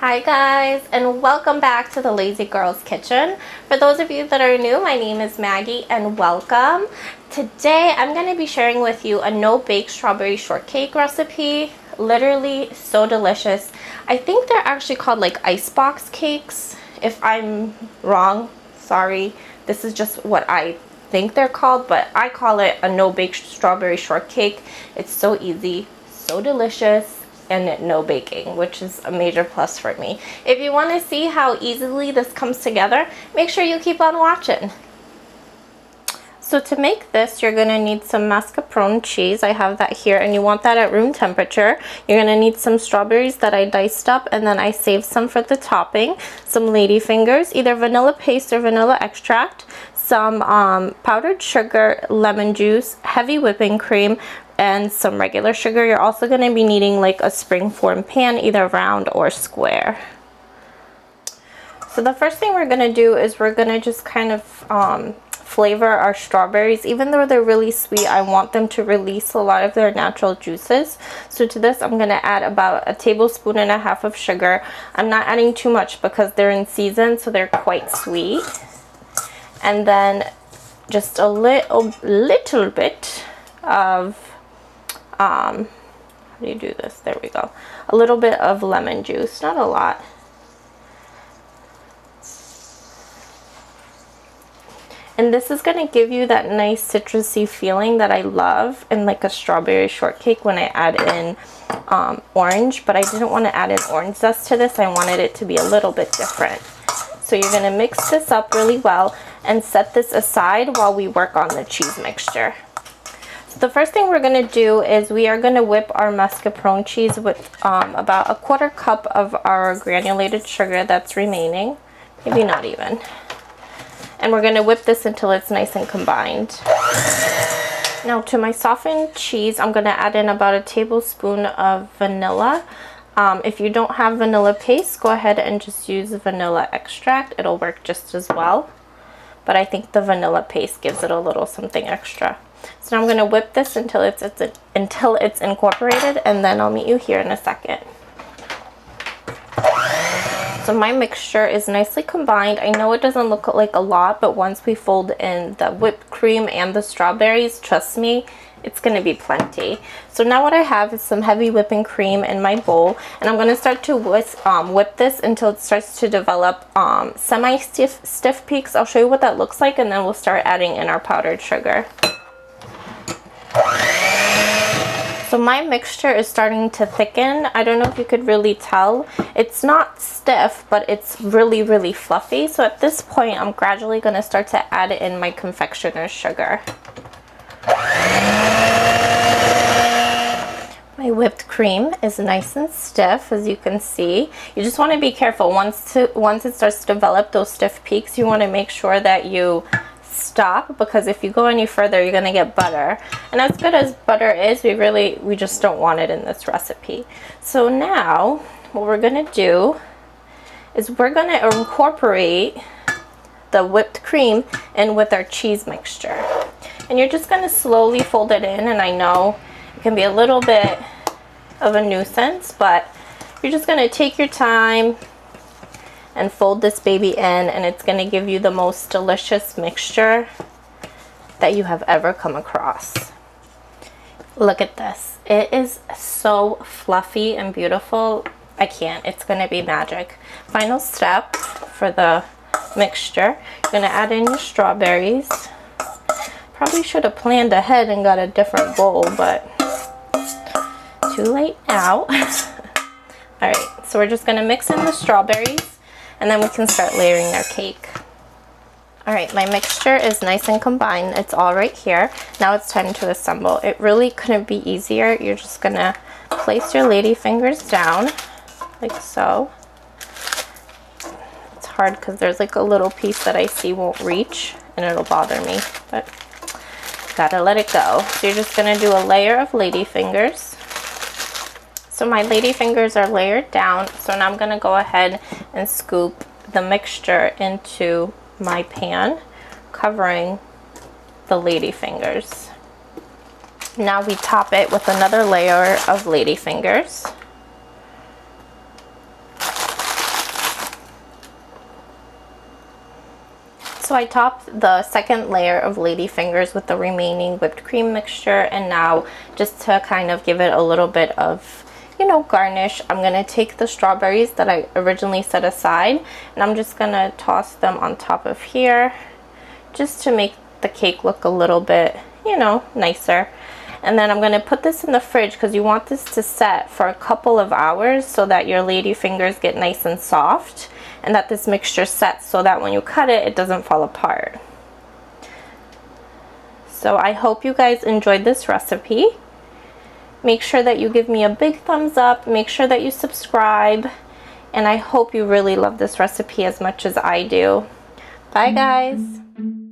Hi guys, and welcome back to the Lazy Girl's Kitchen. For those of you that are new, my name is Maggie and welcome. Today I'm going to be sharing with you a no-bake strawberry shortcake recipe. Literally so delicious. I think they're actually called like icebox cakes. If I'm wrong, sorry. This is just what I think they're called, but I call it a no-bake strawberry shortcake. It's so easy, so delicious, and no baking, which is a major plus for me. If you want to see how easily this comes together, make sure you keep on watching. So to make this, you're going to need some mascarpone cheese. I have that here, and you want that at room temperature. You're going to need some strawberries that I diced up, and then I saved some for the topping. Some ladyfingers, either vanilla paste or vanilla extract. Some powdered sugar, lemon juice, heavy whipping cream, and some regular sugar. You're also going to be needing like a springform pan, either round or square. So the first thing we're going to do is we're going to just kind of flavor our strawberries. Even though they're really sweet, I want them to release a lot of their natural juices. So to this, I'm going to add about 1.5 tablespoons of sugar. I'm not adding too much because they're in season, so they're quite sweet. And then just a little bit of how do you do this? There we go. A little bit of lemon juice, not a lot. And this is going to give you that nice citrusy feeling that I love in like a strawberry shortcake when I add in orange, but I didn't want to add in orange zest to this. I wanted it to be a little bit different. So you're going to mix this up really well and set this aside while we work on the cheese mixture. The first thing we're going to do is we are going to whip our mascarpone cheese with about 1/4 cup of our granulated sugar that's remaining, maybe not even. And we're going to whip this until it's nice and combined. Now to my softened cheese, I'm going to add in about 1 tablespoon of vanilla. If you don't have vanilla paste, go ahead and just use vanilla extract. It'll work just as well. But I think the vanilla paste gives it a little something extra. So now I'm going to whip this until it's incorporated, and then I'll meet you here in a second. So my mixture is nicely combined. I know it doesn't look like a lot, but once we fold in the whipped cream and the strawberries, trust me, it's going to be plenty. So now what I have is some heavy whipping cream in my bowl, and I'm going to start to whip this until it starts to develop semi-stiff peaks. I'll show you what that looks like, and then we'll start adding in our powdered sugar. So my mixture is starting to thicken. I don't know if you could really tell. It's not stiff, but it's really, really fluffy. So at this point, I'm gradually going to start to add in my confectioner's sugar. My whipped cream is nice and stiff, as you can see. You just want to be careful. Once it starts to develop those stiff peaks, you want to make sure that you stop, because if you go any further, you're going to get butter. And as good as butter is, we just don't want it in this recipe. So now what we're going to do is we're going to incorporate the whipped cream in with our cheese mixture. And you're just going to slowly fold it in, and I know it can be a little bit of a nuisance, but you're just going to take your time and fold this baby in, and it's going to give you the most delicious mixture that you have ever come across. Look at this. It is so fluffy and beautiful. I can't. It's going to be magic. Final step for the mixture. You're going to add in your strawberries. Probably should have planned ahead and got a different bowl, but too late now. Alright, so we're just going to mix in the strawberries, and then we can start layering our cake. Alright, my mixture is nice and combined. It's all right here. Now it's time to assemble. It really couldn't be easier. You're just going to place your ladyfingers down, like so. It's hard because there's like a little piece that I see won't reach, and it'll bother me, but gotta let it go. So you're just going to do a layer of ladyfingers. So my ladyfingers are layered down, so now I'm going to go ahead and scoop the mixture into my pan, covering the ladyfingers. Now we top it with another layer of ladyfingers. So I topped the second layer of ladyfingers with the remaining whipped cream mixture, and now just to kind of give it a little bit of, you know, garnish, I'm gonna take the strawberries that I originally set aside, and I'm just gonna toss them on top of here just to make the cake look a little bit, you know, nicer. And then I'm gonna put this in the fridge because you want this to set for a couple of hours so that your ladyfingers get nice and soft, and that this mixture sets so that when you cut it, it doesn't fall apart. So I hope you guys enjoyed this recipe. Make sure that you give me a big thumbs up, make sure that you subscribe, and I hope you really love this recipe as much as I do. Bye guys!